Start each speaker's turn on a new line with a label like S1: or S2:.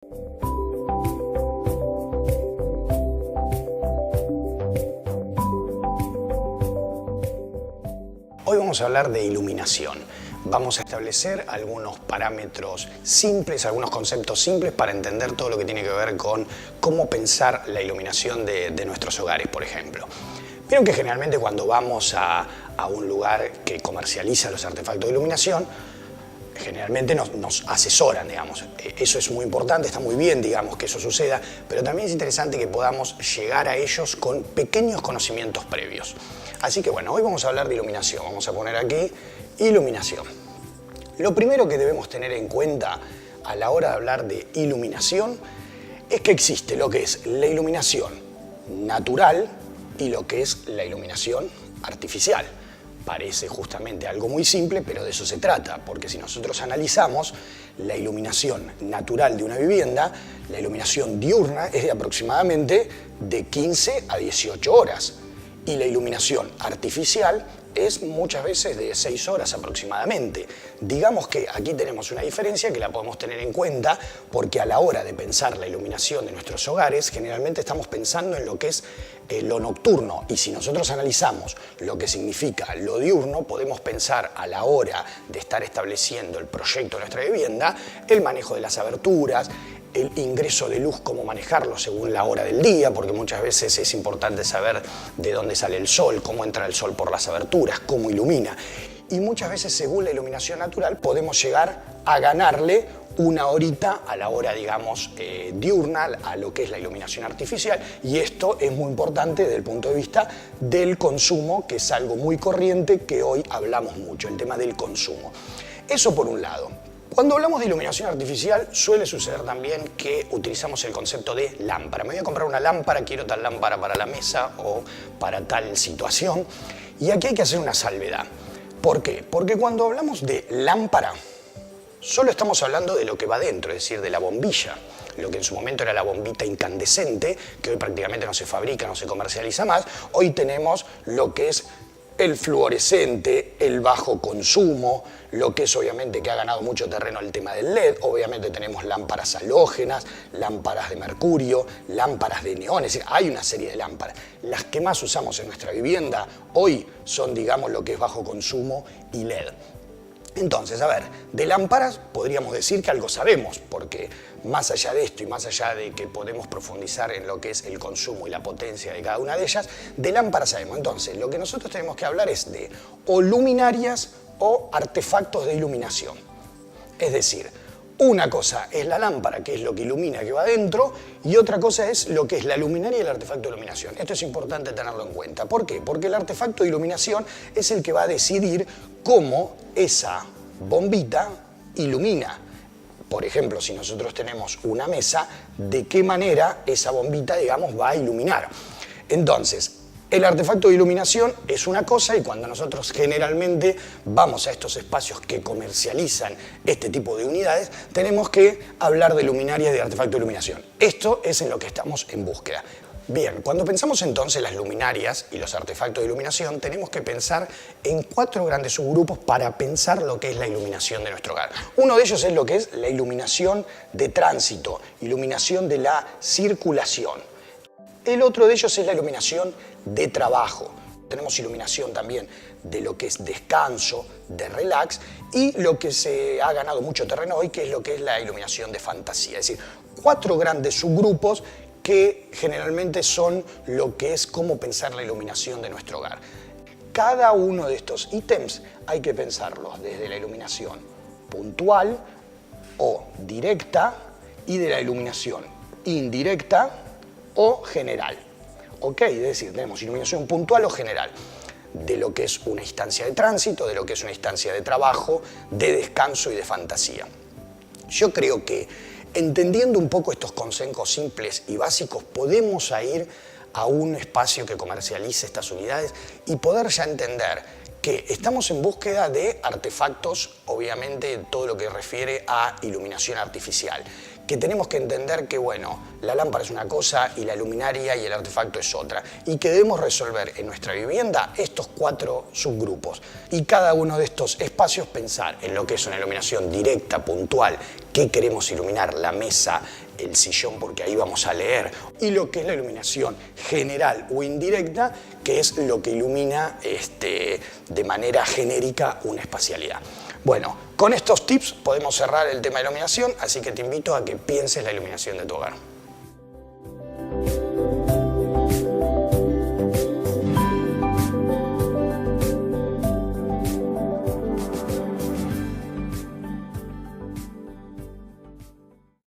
S1: Hoy vamos a hablar de iluminación. Vamos a establecer algunos parámetros simples, algunos conceptos simples para entender todo lo que tiene que ver con cómo pensar la iluminación de nuestros hogares, por ejemplo. Vieron que generalmente cuando vamos a un lugar que comercializa los artefactos de iluminación, generalmente nos asesoran, digamos. Eso es muy importante, está muy bien, digamos, que eso suceda, pero también es interesante que podamos llegar a ellos con pequeños conocimientos previos. Así que bueno, hoy vamos a hablar de iluminación. Vamos a poner aquí iluminación. Lo primero que debemos tener en cuenta a la hora de hablar de iluminación es que existe lo que es la iluminación natural y lo que es la iluminación artificial. Parece justamente algo muy simple, pero de eso se trata, porque si nosotros analizamos la iluminación natural de una vivienda, la iluminación diurna es de aproximadamente de 15 a 18 horas y la iluminación artificial es muchas veces de 6 horas aproximadamente. Digamos que aquí tenemos una diferencia que la podemos tener en cuenta porque a la hora de pensar la iluminación de nuestros hogares generalmente estamos pensando en lo que es lo nocturno, y si nosotros analizamos lo que significa lo diurno, podemos pensar a la hora de estar estableciendo el proyecto de nuestra vivienda, el manejo de las aberturas, el ingreso de luz, cómo manejarlo según la hora del día, porque muchas veces es importante saber de dónde sale el sol, cómo entra el sol por las aberturas, cómo ilumina. Y muchas veces, según la iluminación natural, podemos llegar a ganarle una horita a la hora, digamos, diurna, a lo que es la iluminación artificial, y esto es muy importante desde el punto de vista del consumo, que es algo muy corriente que hoy hablamos mucho, el tema del consumo. Eso por un lado. Cuando hablamos de iluminación artificial suele suceder también que utilizamos el concepto de lámpara. Me voy a comprar una lámpara, quiero tal lámpara para la mesa o para tal situación, y aquí hay que hacer una salvedad. ¿Por qué? Porque cuando hablamos de lámpara, solo estamos hablando de lo que va dentro, es decir, de la bombilla. Lo que en su momento era la bombita incandescente, que hoy prácticamente no se fabrica, no se comercializa más. Hoy tenemos lo que es el fluorescente, el bajo consumo, lo que es obviamente que ha ganado mucho terreno el tema del LED. Obviamente tenemos lámparas halógenas, lámparas de mercurio, lámparas de neón, es decir, hay una serie de lámparas. Las que más usamos en nuestra vivienda hoy son, digamos, lo que es bajo consumo y LED. Entonces, a ver, de lámparas podríamos decir que algo sabemos, porque más allá de esto y más allá de que podemos profundizar en lo que es el consumo y la potencia de cada una de ellas, de lámparas sabemos. Entonces, lo que nosotros tenemos que hablar es de o luminarias o artefactos de iluminación. Es decir, una cosa es la lámpara, que es lo que ilumina, que va adentro, y otra cosa es lo que es la luminaria y el artefacto de iluminación. Esto es importante tenerlo en cuenta. ¿Por qué? Porque el artefacto de iluminación es el que va a decidir cómo esa bombita ilumina. Por ejemplo, si nosotros tenemos una mesa, ¿de qué manera esa bombita, digamos, va a iluminar? Entonces, el artefacto de iluminación es una cosa, y cuando nosotros generalmente vamos a estos espacios que comercializan este tipo de unidades, tenemos que hablar de luminarias y de artefacto de iluminación. Esto es en lo que estamos en búsqueda. Bien, cuando pensamos entonces en las luminarias y los artefactos de iluminación, tenemos que pensar en 4 grandes subgrupos para pensar lo que es la iluminación de nuestro hogar. Uno de ellos es lo que es la iluminación de tránsito, iluminación de la circulación. El otro de ellos es la iluminación de trabajo. Tenemos iluminación también de lo que es descanso, de relax, y lo que se ha ganado mucho terreno hoy, que es lo que es la iluminación de fantasía. Es decir, 4 grandes subgrupos que generalmente son lo que es cómo pensar la iluminación de nuestro hogar. Cada uno de estos ítems hay que pensarlos desde la iluminación puntual o directa y de la iluminación indirecta o general. ¿Ok? Es decir, tenemos iluminación puntual o general de lo que es una instancia de tránsito, de lo que es una instancia de trabajo, de descanso y de fantasía. Yo creo que entendiendo un poco estos consejos simples y básicos, podemos ir a un espacio que comercialice estas unidades y poder ya entender que estamos en búsqueda de artefactos, obviamente todo lo que refiere a iluminación artificial, que tenemos que entender que, bueno, la lámpara es una cosa y la luminaria y el artefacto es otra, y que debemos resolver en nuestra vivienda estos 4 subgrupos, y cada uno de estos espacios pensar en lo que es una iluminación directa, puntual, qué queremos iluminar, la mesa, el sillón porque ahí vamos a leer, y lo que es la iluminación general o indirecta, que es lo que ilumina de manera genérica una espacialidad. Bueno, con estos tips podemos cerrar el tema de iluminación, así que te invito a que pienses la iluminación de tu hogar.